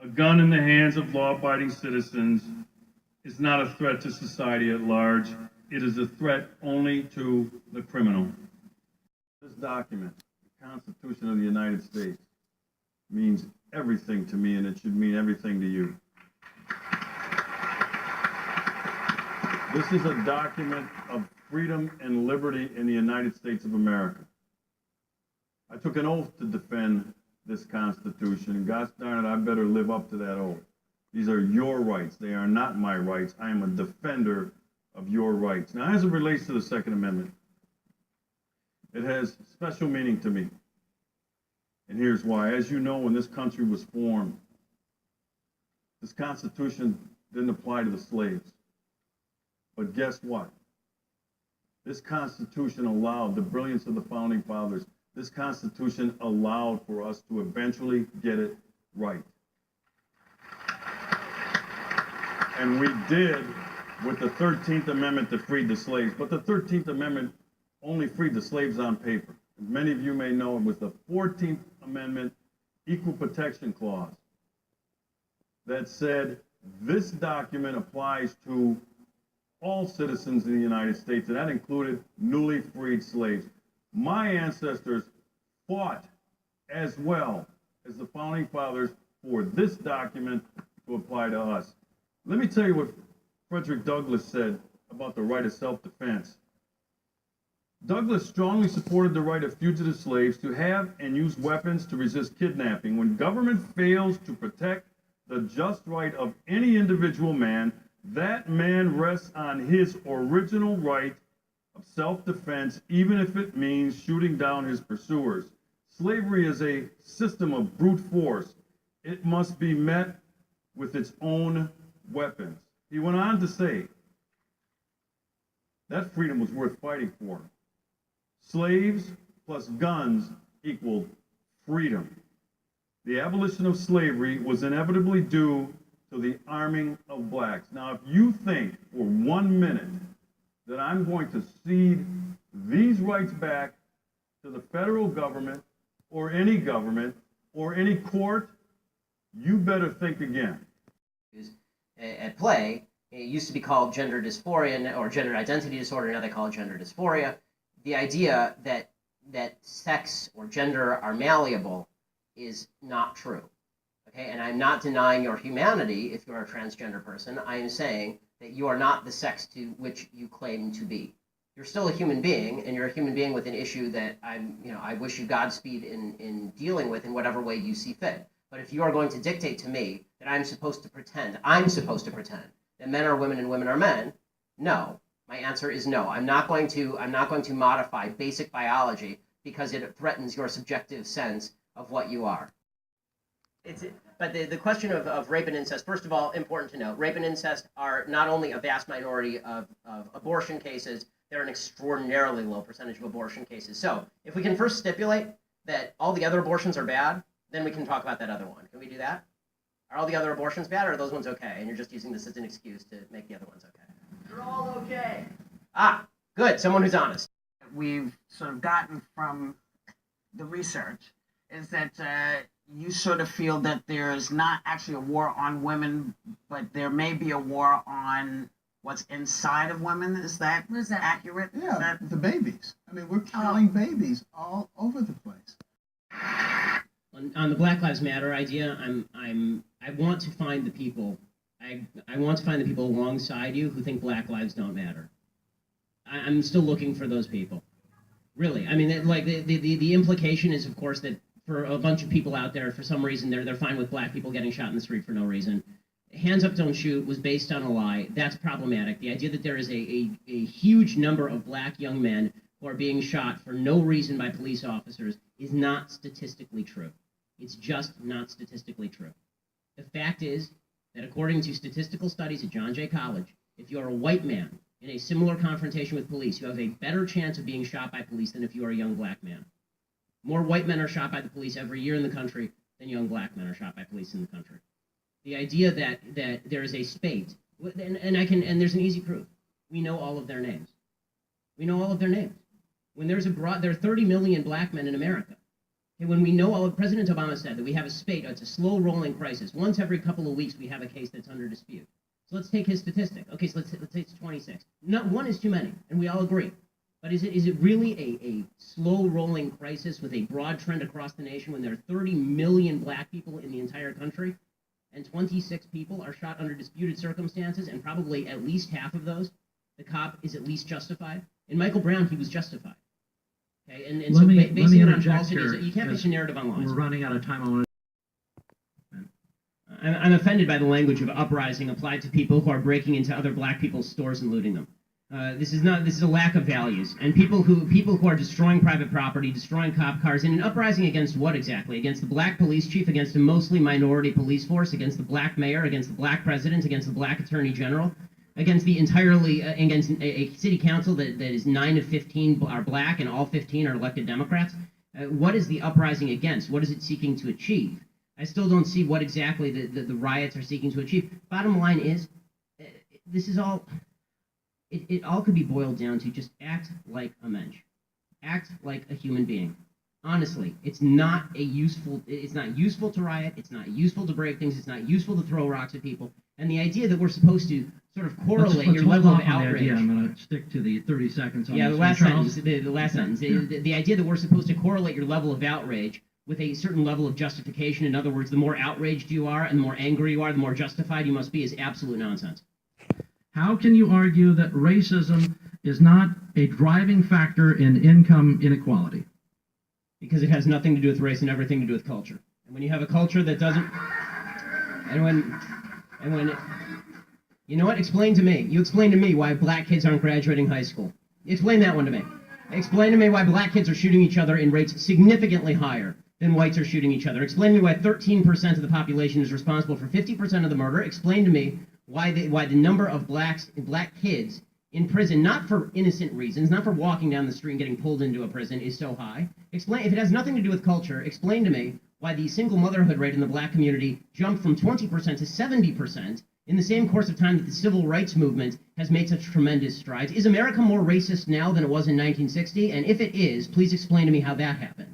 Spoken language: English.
A gun in the hands of law-abiding citizens is not a threat to society at large. It is a threat only to the criminal. This document, the Constitution of the United States, means everything to me, and it should mean everything to you. This is a document of freedom and liberty in the United States of America. I took an oath to defend this Constitution, and gosh darn it, I better live up to that oath. These are your rights. They are not my rights. I am a defender of your rights. Now, as it relates to the Second Amendment, it has special meaning to me. And here's why. As you know, when this country was formed, this Constitution didn't apply to the slaves. But guess what? This Constitution allowed the brilliance of the Founding Fathers. This Constitution allowed for us to eventually get it right. And we did with the 13th Amendment that freed the slaves. But the 13th Amendment only freed the slaves on paper. As many of you may know, it was the 14th Amendment Equal Protection Clause that said this document applies to all citizens in the United States, and that included newly freed slaves. My ancestors fought as well as the Founding Fathers for this document to apply to us. Let me tell you what Frederick Douglass said about the right of self-defense. Douglass strongly supported the right of fugitive slaves to have and use weapons to resist kidnapping. When government fails to protect the just right of any individual man, that man rests on his original right of self-defense, even if it means shooting down his pursuers. Slavery is a system of brute force. It must be met with its own weapons. He went on to say that freedom was worth fighting for. Slaves plus guns equaled freedom. The abolition of slavery was inevitably due to the arming of blacks. Now, if you think for 1 minute that I'm going to cede these rights back to the federal government or any court, you better think again. At play, it used to be called gender dysphoria or gender identity disorder, now they call it gender dysphoria. The idea that sex or gender are malleable is not true. Okay, and I'm not denying your humanity if you're a transgender person. I am saying that you are not the sex to which you claim to be. You're still a human being, and you're a human being with an issue that I wish you Godspeed in dealing with in whatever way you see fit. But if you are going to dictate to me that I'm supposed to pretend that men are women and women are men, no. My answer is no. I'm not going to modify basic biology because it threatens your subjective sense of what you are. But the question of rape and incest, first of all, important to note, rape and incest are not only a vast minority of abortion cases, they're an extraordinarily low percentage of abortion cases. So if we can first stipulate that all the other abortions are bad, then we can talk about that other one. Can we do that? Are all the other abortions bad, or are those ones okay? And you're just using this as an excuse to make the other ones okay. They're all okay. Ah, good. Someone who's honest. We've sort of gotten from the research is that you sort of feel that there is not actually a war on women, but there may be a war on what's inside of women. Is that accurate? Yeah, the babies. I mean, we're killing babies all over the place. On the Black Lives Matter idea, I want to find the people. I want to find the people alongside you who think Black lives don't matter. I'm still looking for those people. Really, I mean, like the implication is, of course, that for a bunch of people out there, for some reason, they're fine with black people getting shot in the street for no reason. Hands Up, Don't Shoot was based on a lie. That's problematic. The idea that there is a huge number of black young men who are being shot for no reason by police officers is not statistically true. It's just not statistically true. The fact is that according to statistical studies at John Jay College, if you are a white man in a similar confrontation with police, you have a better chance of being shot by police than if you are a young black man. More white men are shot by the police every year in the country than young black men are shot by police in the country. The idea that there is a spate, and there's an easy proof. We know all of their names. We know all of their names. When there are 30 million black men in America. Okay, when we know, President Obama said that we have a spate, it's a slow rolling crisis. Once every couple of weeks we have a case that's under dispute. So let's take his statistic. Okay, so let's say it's 26. Not one is too many, and we all agree. But is it really a slow rolling crisis with a broad trend across the nation when there are 30 million black people in the entire country, and 26 people are shot under disputed circumstances, and probably at least half of those, the cop is at least justified? In Michael Brown, he was justified. Okay, and Let so me basing it on interject falsities, here, you can't base a narrative on lies. We're running out of time. I want I'm offended by the language of uprising applied to people who are breaking into other black people's stores and looting them. This is a lack of values, and people who are destroying private property, destroying cop cars, in an uprising against what exactly? Against the black police chief, against a mostly minority police force, against the black mayor, against the black president, against the black attorney general, against against a city council that is 9 of 15 are black and all 15 are elected Democrats. What is the uprising against? What is it seeking to achieve? I still don't see what exactly the riots are seeking to achieve. Bottom line is, this is all. It all could be boiled down to just act like a mensch. Act like a human being. Honestly, it's not useful to riot, it's not useful to break things, it's not useful to throw rocks at people. And the idea that we're supposed to sort of correlate your level of outrage. I'm going to stick to the 30 seconds on the this last one, sentence. Charles. The last sentence. The idea that we're supposed to correlate your level of outrage with a certain level of justification. In other words, the more outraged you are and the more angry you are, the more justified you must be, is absolute nonsense. How can you argue that racism is not a driving factor in income inequality? Because it has nothing to do with race and everything to do with culture. And when you have a culture that doesn't, you know what? Explain to me. You explain to me why black kids aren't graduating high school. Explain that one to me. Explain to me why black kids are shooting each other in rates significantly higher than whites are shooting each other. Explain to me why 13% of the population is responsible for 50% of the murder. Explain to me why the number of black kids in prison, not for innocent reasons, not for walking down the street and getting pulled into a prison, is so high. Explain, if it has nothing to do with culture, explain to me why the single motherhood rate in the black community jumped from 20% to 70% in the same course of time that the civil rights movement has made such tremendous strides. Is America more racist now than it was in 1960? And if it is, please explain to me how that happened.